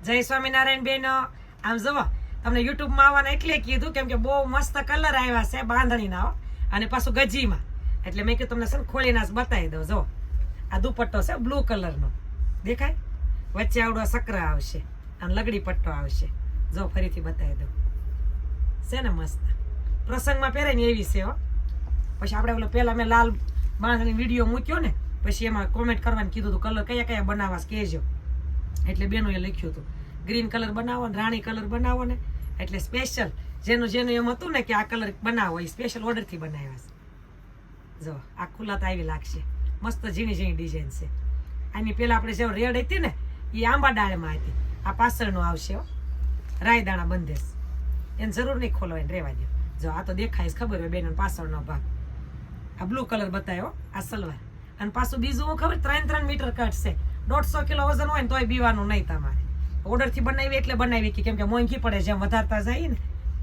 જય સ્વામિનારાયણ બેન. આમ જુઓ, તમને યુટ્યુબમાં આવવાના એટલે કીધું કેમ કે બહુ મસ્ત કલર આવ્યા છે બાંધણીના અને પાછું ગજીમાં, એટલે મેં કીધું તમને છે ને ખોલીને બતાવી દઉં. જો આ દુપટ્ટો છે બ્લુ કલરનો, દેખાય? વચ્ચે આવડો સકરા આવશે અને લગડી પટ્ટો આવશે. જો ફરીથી બતાવી દઉં, છે ને મસ્ત, પ્રસંગમાં પહેરે ને એવી છે હો. પછી આપણે ઓલો પહેલાં મેં લાલ બાંધણી વિડીયો મૂક્યો ને, પછી એમાં કોમેન્ટ કરવાનું કીધું હતું કલર કયા કયા બનાવવા કહેજો, એટલે બેનોએ લખ્યું હતું ગ્રીન કલર બનાવો ને રાણી કલર બનાવો ને, એટલે સ્પેશિયલ જેનું એમ હતું ને કે આ કલર બનાવો એ સ્પેશિયલ ઓર્ડરથી બનાવ્યા છે. જો આ ખુલ્લાતા આવી લાગશે, મસ્ત ઝીણી ઝીણી ડિઝાઇન છે. આની પહેલાં આપણે જે રેડ હતી ને એ આંબા ડાળમાં હતી, આ પાછળનો આવશે રાયદાણા બંધેશ, એને જરૂર નહીં ખોલવાને રહેવા દો. જો આ તો દેખાય ખબર હોય બેન, પાછળનો ભાગ આ બ્લુ કલર બતાવ્યો, આ સલવાર. અને પાછું બીજું હું ખબર 3 મીટર કટ છે, 150 કિલો વજન હોય ને તોય બીવાનું નહીં તમારે. ઓર્ડરથી બનાવી એટલે બનાવી કે કેમ કે મોંઘી પડે, જેમ વધારતા જાય ને,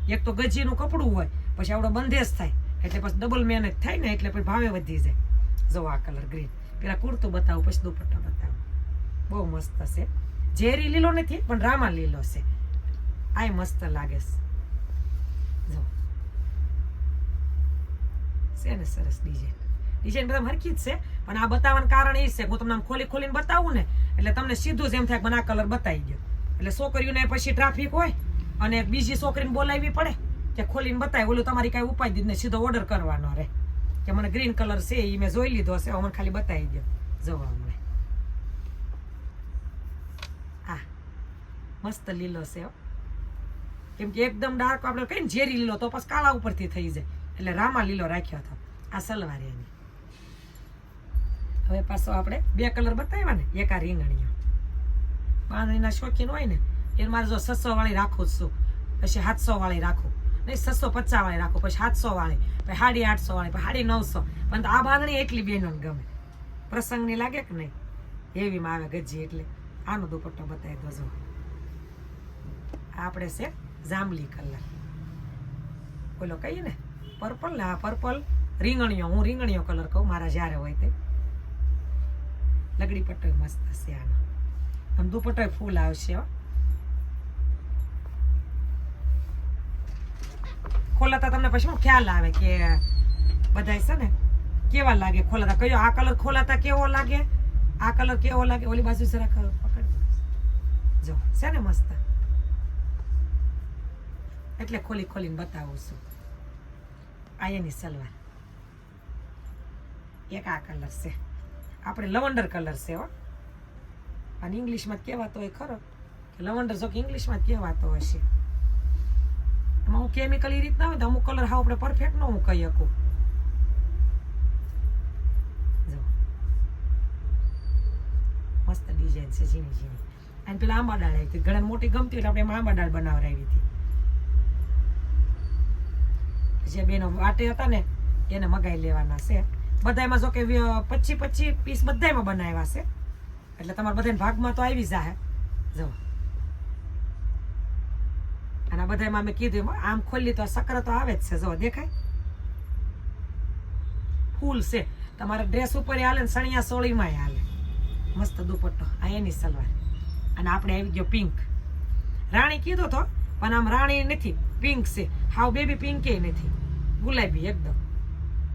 એક તો ગજીનું કપડું હોય પછી આવડો બંધેશ થાય એટલે પછી ડબલ મહેનત થાય ને, એટલે પછી ભાવે વધી જાય. જો આ કલર ગ્રીન, પેલા કુર્તું બતાવું પછી દુપટ્ટો બતાવું, બહુ મસ્ત છે. ઝેરી લીલો નથી પણ રામા લીલો છે, આ મસ્ત લાગે છે ને સરસ ડિઝાઇન બધા હરખી જ છે. પણ આ બતાવવાનું કારણ એ છે હું તમને આમ ખોલીને બતાવું ને એટલે તમને સીધું જ એમ થાય મને આ કલર બતાવી ગયો, એટલે છોકરીઓને પછી ટ્રાફિક હોય અને બીજી છોકરીને બોલાવવી પડે કે ખોલીને બતાવી, ઓલું તમારી કાંઈ ઉપાય દીધ ને સીધો ઓર્ડર કરવાનો રહે કે મને ગ્રીન કલર છે એ મેં જોઈ લીધો હશે, મને ખાલી બતાવી દો. જોવા મળે આ મસ્ત લીલો છે કેમ કે એકદમ ડાર્ક આપણે કઈ ને ઝેરી લીલો તો પછી કાળા ઉપરથી થઈ જાય, એટલે રામા લીલો રાખ્યો હતો. આ સલવાર એની. હવે પાછો આપણે 2 કલર બતાવ્યા ને, એક આ રીંગણીઓ બાંધણીના શોખીન હોય ને એ મારે જો 600 વાળી રાખું જ છું, પછી 700 વાળી રાખું, નહીં 650 વાળી રાખું, પછી 700 વાળી, પછી 850 વાળી, પછી 950. પણ આ બાંધણી એટલી બેનોને ગમે, પ્રસંગની લાગે કે નહીં, એવીમાં આવે ગજી. એટલે આનો દુપટ્ટો બતાવી દો. જો આપણે છે જાંબલી કલર, બોલો કહીએ ને પર્પલ ને, આ પર્પલ રીંગણીઓ, હું રીંગણીઓ કલર કહું મારા જ્યારે હોય તે. લગડી પટ્ટો મસ્ત છે આનો, આમ દુપટ્ટો ફૂલ આવશે. ખોલાતા તમને પછી ખ્યાલ આવે કે બધા છે ને કેવા લાગે ખોલાતા, કયો આ કલર ખોલાતા કેવો લાગે, આ કલર કેવો લાગે. ઓલી બાજુ જરા પકડ, જો છે ને મસ્ત, એટલે ખોલીને બતાવું છું. આ એની સલવાર, એક આ કલર છે, આપણે લવંડર કલર છે હો, અને ઇંગ્લિશમાં કહેવાતો હોય ખરો કે લવંડર, જો કે ઇંગ્લિશમાં કહેવાતો હશે. એમાં હું કેમિકલ એ રીતના હોય તો અમુક કલર હાવ આપણે પરફેક્ટ ન હું કહી શકું. જો મસ્ત ડિઝાઇન છે ઝીણી. અને પેલા આંબા ડાળ આવી હતી, ઘણા મોટી ગમતી એટલે આપણે એમાં આંબા ડાળ બનાવરાવી હતી. જે બેનો વાટે હતા ને એને મગાઈ લેવાના છે. બધામાં જો કે 25 પીસ બધામાં બનાવ્યા છે, એટલે તમારે બધાને ભાગમાં તો આવી જાય. જો અને બધામાં મેં કીધું આમ ખોલી તો સકરા તો આવે જ છે. જો દેખાય ફૂલ છે, તમારા ડ્રેસ ઉપર હાલે ને સણિયા સોળીમાં હાલે. મસ્ત દુપટ્ટો, આ એની સલવાર. અને આપણે આવી ગયો પિંક, રાણી કીધો તો પણ આમ રાણી નથી, પિંક છે, હાવ બેબી પિંક એ નથી, ગુલાબી એકદમ,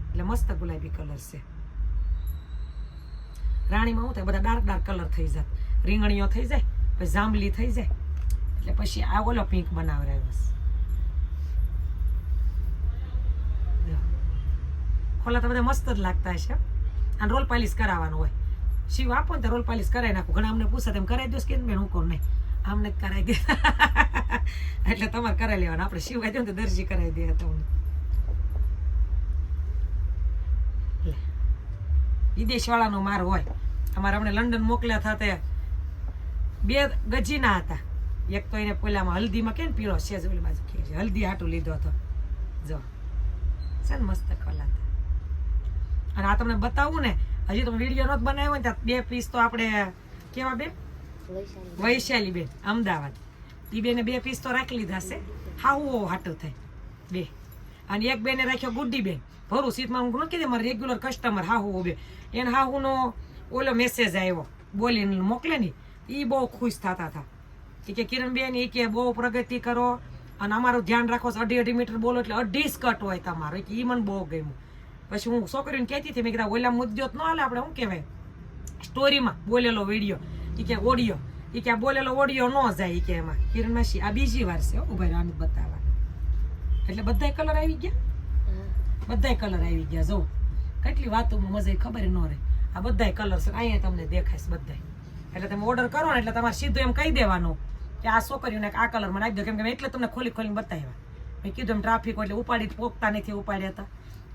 એટલે મસ્ત ગુલાબી કલર છે. રાણીમાં શું થાય, બધા ડાર્ક કલર થઈ જાય, રીંગણીઓ થઈ જાય, પછી જાંબલી થઈ જાય, એટલે પછી આ ઓલો પિંક બનાવરાયો. ખોલા તો બધા મસ્ત જ લાગતા હશે. અને રોલ પાલિશ કરાવવાનું હોય, શિવ આપો ને તો રોલ પાલિશ કરાવી નાખું. ઘણા અમને પૂછે તેમ કરાવી દો કે બેન, હું કોણ નહીં, આમને જ કરાવી દે એટલે તમારે કરાવી લેવાનું. આપણે શિવાય દો ને તો દરજી કરાવી દે તમને. વિદેશ વાળાનો માર હોય. અમારે અમને લંડન મોકલ્યા હતા તે 2 ગજીના હતા, એક તો એને પેલામાં હલ્દીમાં કે ને પીળો છે, ઓલી બાજુ કે હલ્દી હાટું લીધો હતો. જો છે ને મસ્ત કલા. અને આ તમને બતાવું ને, હજી તમે વિડીયો નહોતો બનાવ્યો ને ત્યાં 2 પીસ તો આપણે કેવા બેન, વૈશાલી બેન અમદાવાદ, એ બેને 2 પીસ તો રાખી લીધા છે. હાવું હાટું થાય 2. અને એક બેને રાખ્યો ગુડ્ડી બેન ભરું સીટમાં, હું ન કીધે મારે રેગ્યુલર કસ્ટમર હાહુ બે, એને હાહુનો ઓલો મેસેજ આવ્યો બોલીને મોકલે ને, એ બહુ ખુશ થતા હતા કે કિરણબેન એ કે બહુ પ્રગતિ કરો અને અમારું ધ્યાન રાખો 2.5 મીટર બોલો એટલે 2.5 કટ હોય તમારો એ મને બહુ ગમ્યું. પછી હું છોકરીને કહેતી હતી મેં કીધા ઓલા મુદ્દો ન હાલે આપણે શું કહેવાય સ્ટોરીમાં બોલેલો વિડીયો એ કે ઓડિયો એ કે બોલેલો ઓડિયો ન જાય કે એમાં કિરણ માસી આ બીજી વાર છે ઉભા આને બતાવવા એટલે બધાય કલર આવી ગયા જો કેટલી વાતોમાં મજા ખબર ન રહે આ બધાય કલર છે અહીંયા તમને દેખાય બધાય એટલે તમે ઓર્ડર કરો ને એટલે તમારે સીધું એમ કહી દેવાનું કે આ છોકરીઓને આ કલરમાં નાખી દો કેમ કે મેં એટલે તમને ખોલીને બતાવ્યા મેં કીધું એમ ટ્રાફિક એટલે ઉપાડી પોકતા નથી ઉપાડ્યા હતા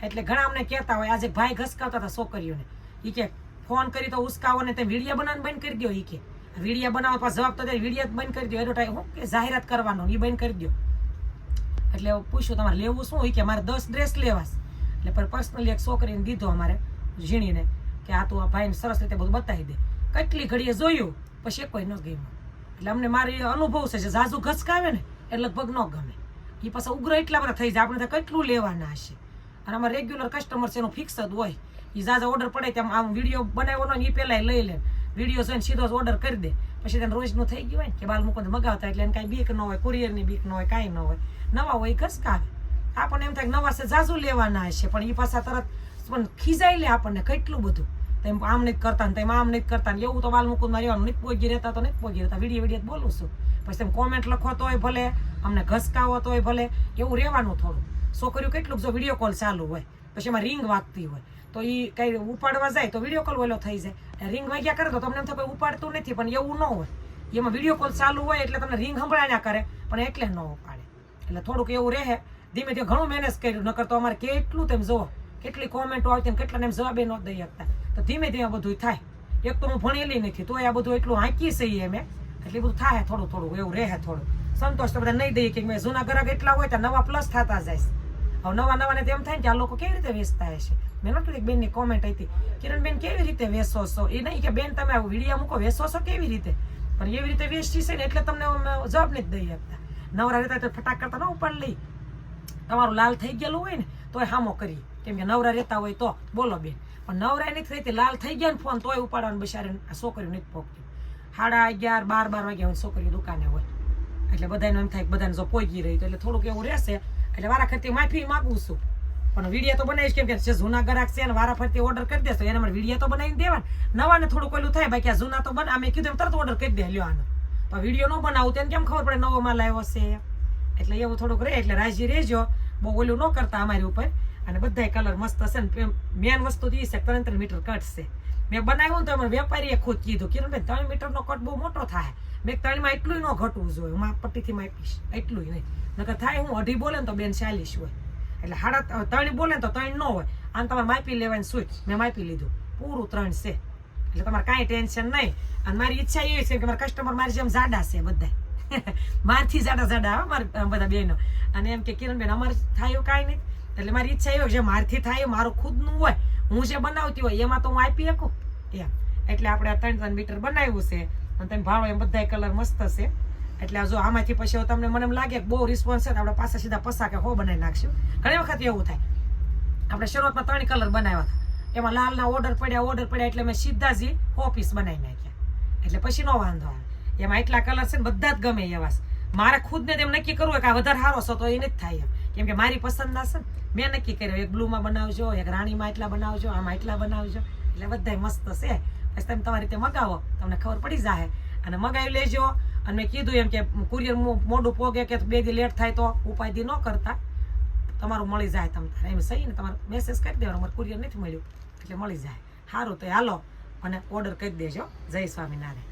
એટલે ઘણા અમને કહેતા હોય આજે ભાઈ ઘસકાવતા હતા છોકરીઓને એ કે ફોન કરી તો ઉસકાવો ને તમે વિડીયો બનાવવાનું બંધ કરી દો એ કે વિડીયો બનાવવા પાછો જવાબ તો વિડીયો બંધ કરી દો એડવર્ટાઈઝ હું કે જાહેરાત કરવાનો એ બંધ કરી દો એટલે પૂછ્યું તમારે લેવું શું હોય કે મારે 10 ડ્રેસ લેવાશ એટલે પર પર્સનલી એક છોકરીને દીધો અમારે ઝીણીને કે આ તું આ ભાઈને સરસ રીતે બધું બતાવી દે કેટલી ઘડીએ જોયું પછી કોઈ ન ગમ્યું એટલે અમને મારી અનુભવ છે ઝાઝુ ઘસકાવે ને એટલે લગભગ ન ગમે એ પાછા ઉગ્ર એટલા બધા થઈ જાય આપણે તો કેટલું લેવાના હશે અને અમારે રેગ્યુલર કસ્ટમર છે એનું ફિક્સ જ હોય એ ઝાઝા ઓર્ડર પડે તેમ આમ વિડીયો બનાવ્યો ને એ પહેલાં લઈ લે વિડીયો જોઈને સીધો જ ઓર્ડર કરી દે પછી તેને રોજનું થઈ ગયું હોય ને કે બાલ મૂકો મગાવતા એટલે એને કાંઈ બીક ન હોય કુરિયરની બીક ન હોય કાંઈ ન હોય નવા હોય ઘસકાવે આપણને એમ થાય નવા છે ઝાઝુ લેવાના હશે પણ એ પાછા તરત પણ ખીજાઈ લે આપણને કેટલું બધું તેમ આમ નથી કરતા ને તેમ આમ નથી કરતા ને એવું તો બાલ મૂકુમાં રહેવાનું નથી પોગી રહેતા તો નથી પોગી રહેતા વિડીયો બોલું છું પછી તમે કોમેન્ટ લખો તોય ભલે અમને ઘસકાવો તોય ભલે એવું રહેવાનું થોડું છોકરીઓ કેટલું જો વિડીયો કોલ ચાલુ હોય પછી એમાં રિંગ વાગતી હોય તો એ કઈ ઉપાડવા જાય તો વિડીયો કોલ ઓલો થઈ જાય રિંગ વાગ્યા કરે તો તમને એમ થાય કોઈ ઉપાડતું નથી પણ એવું ન હોય એમાં વિડીયો કોલ ચાલુ હોય એટલે તમને રિંગ સંભળાયા કરે પણ એટલે ન ઉપાડે એટલે થોડુંક એવું રહે ધીમે ધીમે ઘણું મહેનત કર્યું નકર તો અમારે કેટલું તેમ જુઓ કેટલી કોમેન્ટો આવતી કેટલાને એમ જવાબે ન દઈ શકતા તો ધીમે ધીમે બધું થાય એક તો હું ભણેલી નથી તો આ બધું એટલું હાંકી સહી એમ એટલે બધું થાય થોડું થોડું એવું રહે થોડું સંતોષ તો બધા નહીં દઈએ કે જૂના ગ્રાહક એટલા હોય તો નવા પ્લસ થતા જાય હવે નવા નવાને તેમ થાય ને કે આ લોકો કેવી રીતે વેચતા હશે મેં નતું એક બેનની કોમેન્ટ હતી કિરણબેન કેવી રીતે વેચો છો એ નહીં કે બેન તમે વિડીયો મૂકો વેચો છો કેવી રીતે પણ એવી રીતે વેચતી છે ને એટલે તમને જવાબ નથી દઈ શકતા નવરા રહેતા તો ફટાક કરતા ન ઉપાડ લઈ તમારું લાલ થઈ ગયેલું હોય ને તોય હામો કરીએ કેમ કે નવરા રહેતા હોય તો બોલો બેન પણ નવરા નથી થઈ લાલ થઈ ગયા ને ફોન તોય ઉપાડવાનું બિચારે આ છોકરીઓ નથી પોગતી 11:30 12 વાગ્યા છોકરીઓ દુકાને હોય એટલે બધાને એમ થાય બધાને જો પોગી રહી તો એટલે થોડુંક એવું રહેશે એટલે વારા ફરતી માફી માગું છું પણ વિડીયો તો બનાવીશ કેમ કે જે જૂના ગ્રાહક છે ને વારા ફરતી ઓર્ડર કરી દેશો એને મારે વિડીયો તો બનાવી દેવા નવાને થોડુંક ઓલું થાય બાકી આ જૂના તો બને મેં કીધું એમ તરત ઓર્ડર કરી દે લ્યો આનો તો વિડીયો ન બનાવું તેને કેમ ખબર પડે નવો માલ આવ્યો છે એટલે એવું થોડુંક રહે એટલે રાજી રહેજો બહુ ઓલું ન કરતા અમારી ઉપર અને બધા કલર મસ્ત હશે ને મેન વસ્તુ તો એ છે 3 મીટર કટ છે મેં બનાવ્યું તો અમારે વેપારીએ ખુદ કીધું કિરણબેન 3 મીટરનો કટ બહુ મોટો થાય મેં 3માં એટલું ન ઘટવું જોઈએ હું પટ્ટીથી માપીશ એટલું નહીં નકર થાય હું 2.5 બોલે ને તો બેન 40 હોય એટલે 3.5 બોલે ને તો 3 ન હોય આમ તમારે માપી લેવાની સૂટ મેં માપી લીધું પૂરું 3 છે એટલે તમારે કાંઈ ટેન્શન નહીં અને મારી ઈચ્છા એવી છે કે મારા કસ્ટમર મારી જેમ જાડા છે બધા મારથી જાડા મારા બધા બહેનો અને એમ કે કિરણબેન અમારે થાય કાંઈ નહીં એટલે મારી ઈચ્છા એવી જે મારથી થાય મારું ખુદનું હોય હું જે બનાવતી હોય એમાં તો હું આપી શકું એમ એટલે આપણે 3 મીટર બનાવ્યું છે અને તમે ભાડો એમ બધા કલર મસ્ત છે એટલે જો આમાંથી પછી તમને મને એમ લાગે કે બહુ રિસ્પોન્સ છે તો આપણે પાછા સીધા પસાકે બનાવી નાખશું ઘણી વખત એવું થાય આપણે શરૂઆતમાં 3 કલર બનાવ્યા હતા એમાં લાલના ઓર્ડર પડ્યા એટલે મેં સીધા જ 4 પીસ બનાવી નાખ્યા એટલે પછી નો વાંધો આવે એમાં એટલા કલર છે ને બધા જ ગમે એવા મારે ખુદને તેમ નક્કી કરવું હોય કે આ વધારે સારો છે તો એ નથી થાય કેમ કે મારી પસંદના છે મેં નક્કી કર્યો એક બ્લુમાં બનાવજો એક રાણીમાં એટલા બનાવજો આમાં એટલા બનાવજો એટલે બધા મસ્ત છે પછી તમે તમારી રીતે મગાવો તમને ખબર પડી જાય અને મગાવી લેજો અને મેં કીધું એમ કે કુરિયર મોડું પોગે કે 2 દી લેટ થાય તો ઉપાધિ ન કરતા તમારું મળી જાય તમારે એમ સહી ને તમારે મેસેજ કરી દેવાનો અમારે કુરિયર નથી મળ્યું એટલે મળી જાય સારું તો હાલો અને ઓર્ડર કરી દેજો જય સ્વામિનારાયણ.